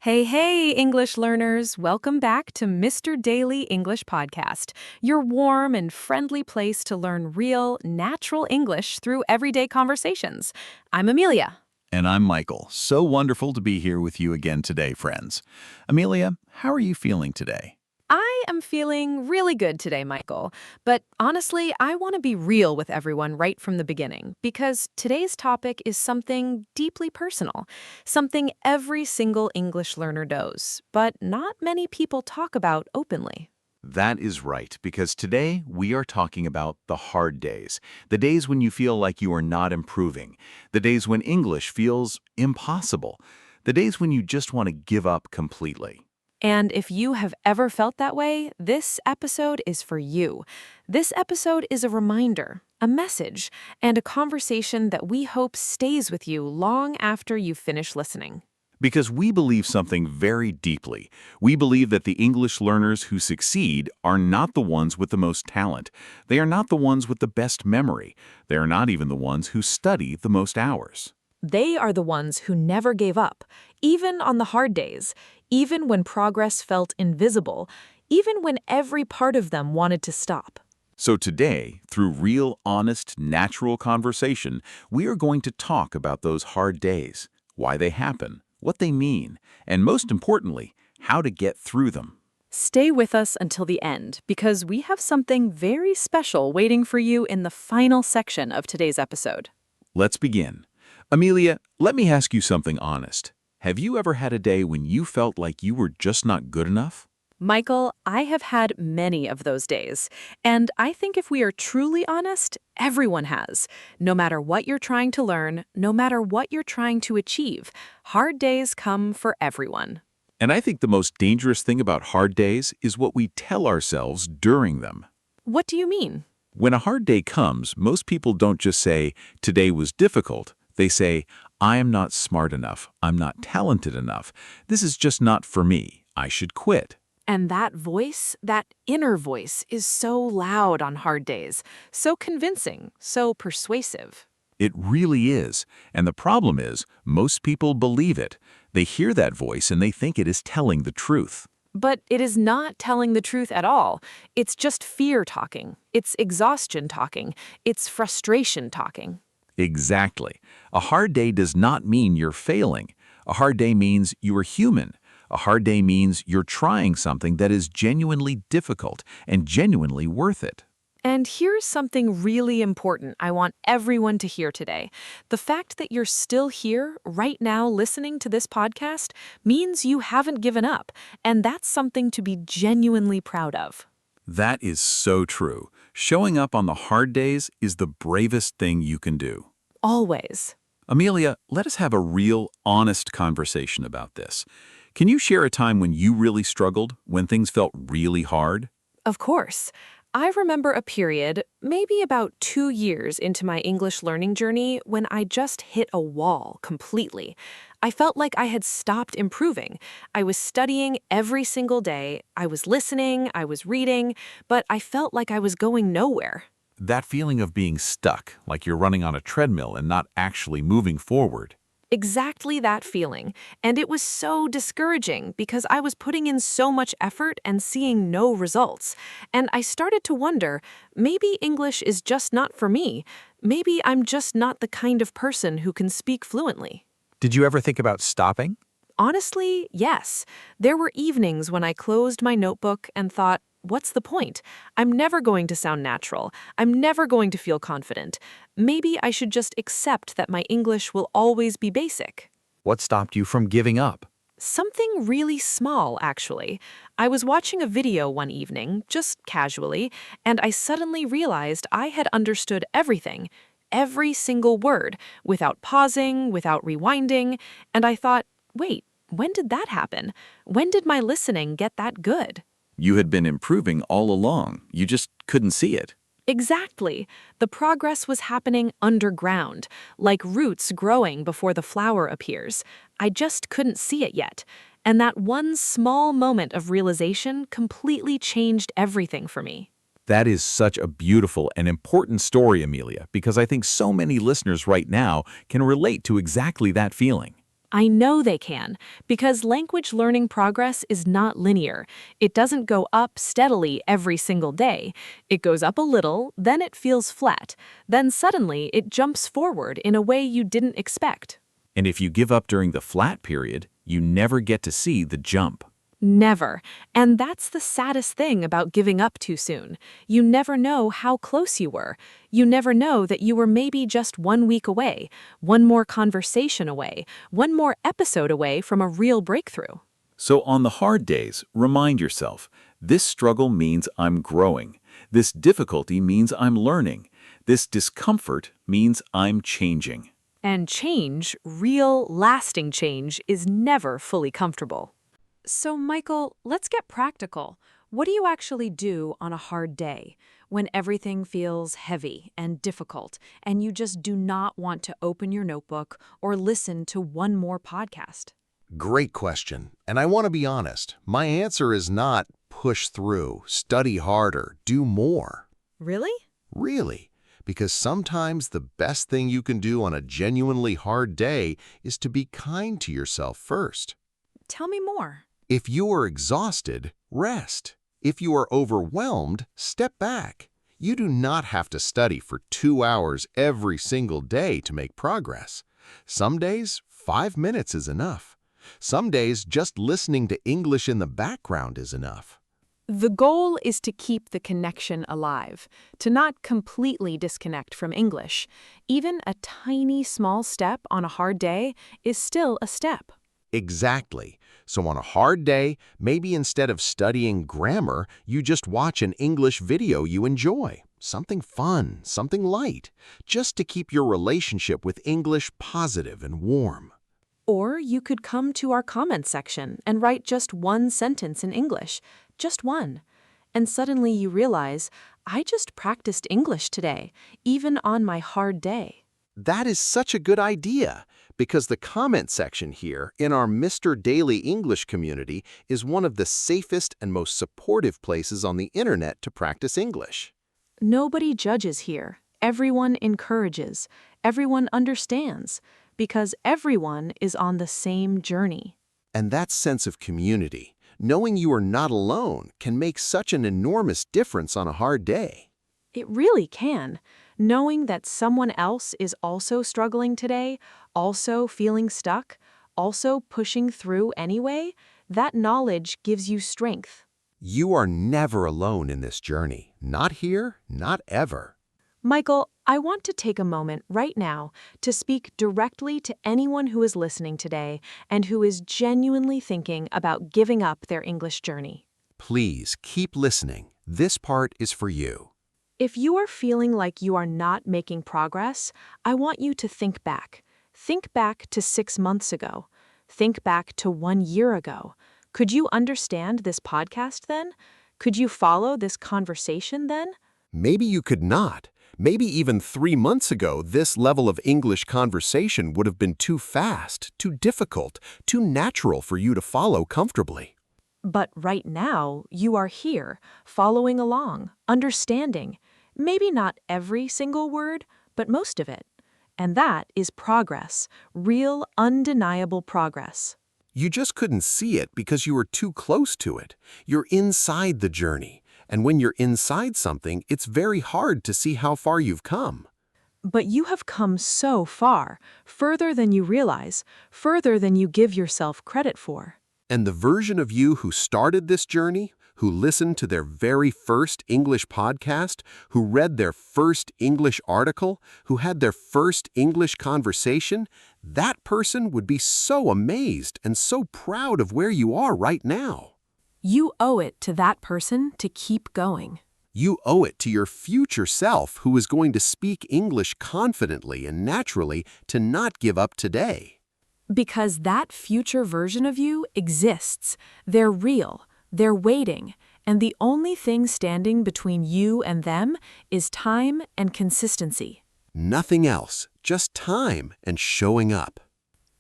Hey, hey, English learners. Welcome back to Mr. Daily English Podcast, your warm and friendly place to learn real, natural English through everyday conversations. I'm Amelia. And I'm Michael. So wonderful to be here with you again today, friends. Amelia, how are you feeling today? I am feeling really good today, Michael. But honestly, I want to be real with everyone right from the beginning because today's topic is something deeply personal, something every single English learner knows, but not many people talk about openly. That is right, because today we are talking about the hard days, the days when you feel like you are not improving, the days when English feels impossible, the days when you just want to give up completely. And if you have ever felt that way, this episode is for you. This episode is a reminder, a message, and a conversation that we hope stays with you long after you finish listening. Because we believe something very deeply. We believe that the English learners who succeed are not the ones with the most talent. They are not the ones with the best memory. They are not even the ones who study the most hours. They are the ones who never gave up, even on the hard days, even when progress felt invisible, even when every part of them wanted to stop. So today, through real, honest, natural conversation, we are going to talk about those hard days, why they happen, what they mean, and most importantly, how to get through them. Stay with us until the end because we have something very special waiting for you in the final section of today's episode. Let's begin. Amelia, let me ask you something honest. Have you ever had a day when you felt like you were just not good enough? Michael, I have had many of those days, and I think if we are truly honest, everyone has. No matter what you're trying to learn, no matter what you're trying to achieve, hard days come for everyone. And I think the most dangerous thing about hard days is what we tell ourselves during them. What do you mean? When a hard day comes, most people don't just say, "Today was difficult." They say, "I am not smart enough. I'm not talented enough. This is just not for me. I should quit." And that voice, that inner voice, is so loud on hard days, so convincing, so persuasive. It really is. And the problem is, most people believe it. They hear that voice and they think it is telling the truth. But it is not telling the truth at all. It's just fear talking. It's exhaustion talking. It's frustration talking. Exactly. A hard day does not mean you're failing. A hard day means you are human. A hard day means you're trying something that is genuinely difficult and genuinely worth it. And here's something really important I want everyone to hear today. The fact that you're still here right now listening to this podcast means you haven't given up, and that's something to be genuinely proud of. That is so true. Showing up on the hard days is the bravest thing you can do. Always. Amelia, let us have a real, honest conversation about this. Can you share a time when you really struggled, when things felt really hard? Of course. I remember a period, maybe about 2 years into my English learning journey, when I just hit a wall completely. I felt like I had stopped improving. I was studying every single day, I was listening, I was reading, but I felt like I was going nowhere. That feeling of being stuck, like you're running on a treadmill and not actually moving forward. Exactly that feeling. And it was so discouraging because I was putting in so much effort and seeing no results. And I started to wonder, maybe English is just not for me. Maybe I'm just not the kind of person who can speak fluently. Did you ever think about stopping? Honestly, yes. There were evenings when I closed my notebook and thought, what's the point? I'm never going to sound natural. I'm never going to feel confident. Maybe I should just accept that my English will always be basic. What stopped you from giving up? Something really small, actually. I was watching a video one evening, just casually, and I suddenly realized I had understood everything, every single word, without pausing, without rewinding, and I thought, wait, when did that happen? When did my listening get that good? You had been improving all along. You just couldn't see it. Exactly. The progress was happening underground, like roots growing before the flower appears. I just couldn't see it yet. And that one small moment of realization completely changed everything for me. That is such a beautiful and important story, Amelia, because I think so many listeners right now can relate to exactly that feeling. I know they can, because language learning progress is not linear. It doesn't go up steadily every single day. It goes up a little, then it feels flat. Then suddenly it jumps forward in a way you didn't expect. And if you give up during the flat period, you never get to see the jump. Never. And that's the saddest thing about giving up too soon. You never know how close you were. You never know that you were maybe just 1 week away, one more conversation away, one more episode away from a real breakthrough. So on the hard days, remind yourself, this struggle means I'm growing. This difficulty means I'm learning. This discomfort means I'm changing. And change, real, lasting change, is never fully comfortable. So, Michael, let's get practical. What do you actually do on a hard day when everything feels heavy and difficult and you just do not want to open your notebook or listen to one more podcast? Great question. And I want to be honest. My answer is not push through, study harder, do more. Really? Really. Because sometimes the best thing you can do on a genuinely hard day is to be kind to yourself first. Tell me more. If you are exhausted, rest. If you are overwhelmed, step back. You do not have to study for 2 hours every single day to make progress. Some days, 5 minutes is enough. Some days, just listening to English in the background is enough. The goal is to keep the connection alive, to not completely disconnect from English. Even a tiny small step on a hard day is still a step. Exactly. So on a hard day, maybe instead of studying grammar, you just watch an English video you enjoy. Something fun, something light, just to keep your relationship with English positive and warm. Or you could come to our comment section and write just one sentence in English, just one. And suddenly you realize, I just practiced English today, even on my hard day. That is such a good idea, because the comment section here in our Mr. Daily English community is one of the safest and most supportive places on the internet to practice English. Nobody judges here. Everyone encourages. Everyone understands. Because everyone is on the same journey. And that sense of community, knowing you are not alone, can make such an enormous difference on a hard day. It really can. Knowing that someone else is also struggling today, also feeling stuck, also pushing through anyway, that knowledge gives you strength. You are never alone in this journey. Not here, not ever. Michael, I want to take a moment right now to speak directly to anyone who is listening today and who is genuinely thinking about giving up their English journey. Please keep listening. This part is for you. If you are feeling like you are not making progress, I want you to think back. Think back to 6 months ago. Think back to 1 year ago. Could you understand this podcast then? Could you follow this conversation then? Maybe you could not. Maybe even 3 months ago, this level of English conversation would have been too fast, too difficult, too natural for you to follow comfortably. But right now, you are here, following along, understanding. Maybe not every single word, but most of it. And that is progress, real, undeniable progress. You just couldn't see it because you were too close to it. You're inside the journey. And when you're inside something, it's very hard to see how far you've come. But you have come so far, further than you realize, further than you give yourself credit for. And the version of you who started this journey, who listened to their very first English podcast, who read their first English article, who had their first English conversation, that person would be so amazed and so proud of where you are right now. You owe it to that person to keep going. You owe it to your future self who is going to speak English confidently and naturally to not give up today. Because that future version of you exists. They're real. They're waiting. And the only thing standing between you and them is time and consistency. Nothing else, just time and showing up.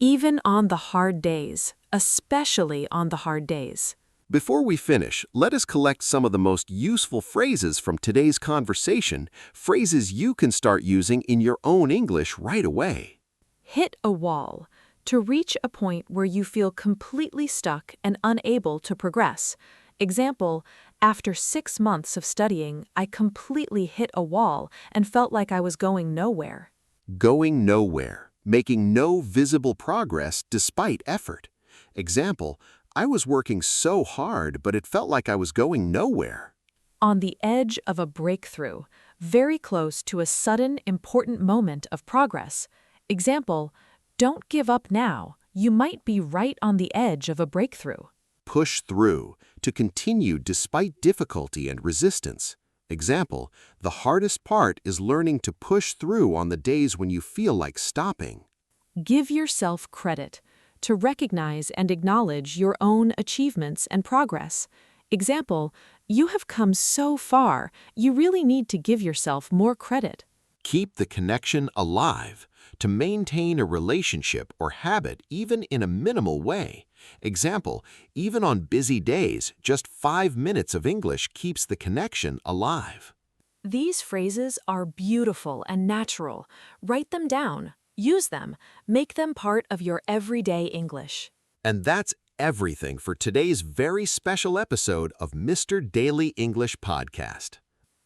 Even on the hard days, especially on the hard days. Before we finish, let us collect some of the most useful phrases from today's conversation, phrases you can start using in your own English right away. Hit a wall. To reach a point where you feel completely stuck and unable to progress. Example, after 6 months of studying, I completely hit a wall and felt like I was going nowhere. Going nowhere, making no visible progress despite effort. Example, I was working so hard, but it felt like I was going nowhere. On the edge of a breakthrough, very close to a sudden, important moment of progress. Example, don't give up now. You might be right on the edge of a breakthrough. Push through, to continue despite difficulty and resistance. Example, the hardest part is learning to push through on the days when you feel like stopping. Give yourself credit. To recognize and acknowledge your own achievements and progress. Example, you have come so far, you really need to give yourself more credit. Keep the connection alive, to maintain a relationship or habit even in a minimal way. Example, even on busy days, just 5 minutes of English keeps the connection alive. These phrases are beautiful and natural. Write them down. Use them. Make them part of your everyday English. And that's everything for today's very special episode of Mr. Daily English Podcast.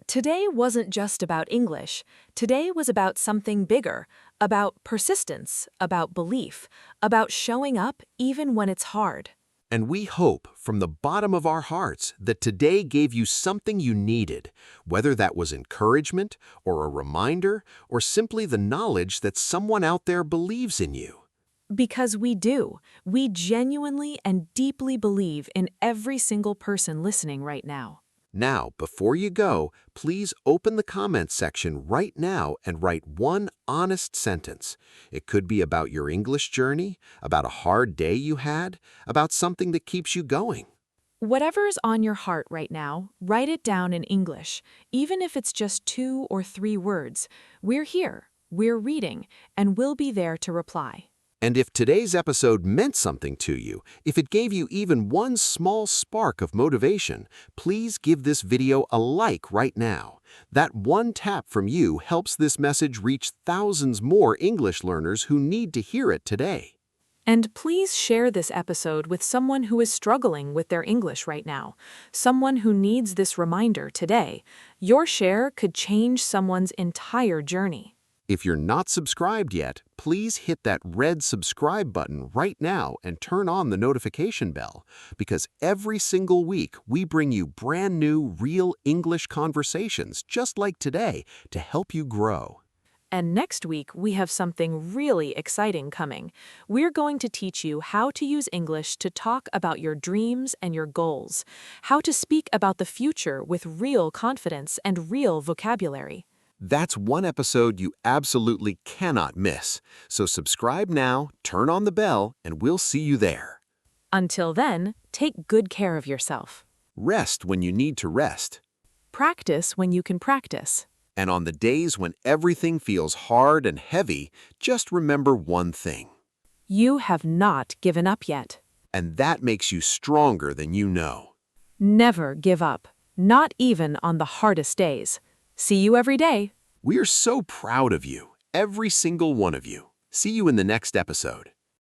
Today wasn't just about English. Today was about something bigger, about persistence, about belief, about showing up even when it's hard. And we hope from the bottom of our hearts that today gave you something you needed, whether that was encouragement or a reminder or simply the knowledge that someone out there believes in you. Because we do. We genuinely and deeply believe in every single person listening right now. Now, before you go, please open the comments section right now and write one honest sentence. It could be about your English journey, about a hard day you had, about something that keeps you going. Whatever's on your heart right now, write it down in English, even if it's just 2 or 3 words. We're here, we're reading, and we'll be there to reply. And if today's episode meant something to you, if it gave you even one small spark of motivation, please give this video a like right now. That one tap from you helps this message reach thousands more English learners who need to hear it today. And please share this episode with someone who is struggling with their English right now, someone who needs this reminder today. Your share could change someone's entire journey. If you're not subscribed yet, please hit that red subscribe button right now and turn on the notification bell, because every single week we bring you brand new, real English conversations just like today to help you grow. And next week, we have something really exciting coming. We're going to teach you how to use English to talk about your dreams and your goals, how to speak about the future with real confidence and real vocabulary. That's one episode you absolutely cannot miss. So subscribe now, turn on the bell, and we'll see you there. Until then, take good care of yourself. Rest when you need to rest. Practice when you can practice. And on the days when everything feels hard and heavy, just remember one thing. You have not given up yet. And that makes you stronger than you know. Never give up, not even on the hardest days. See you every day. We are so proud of you, every single one of you. See you in the next episode.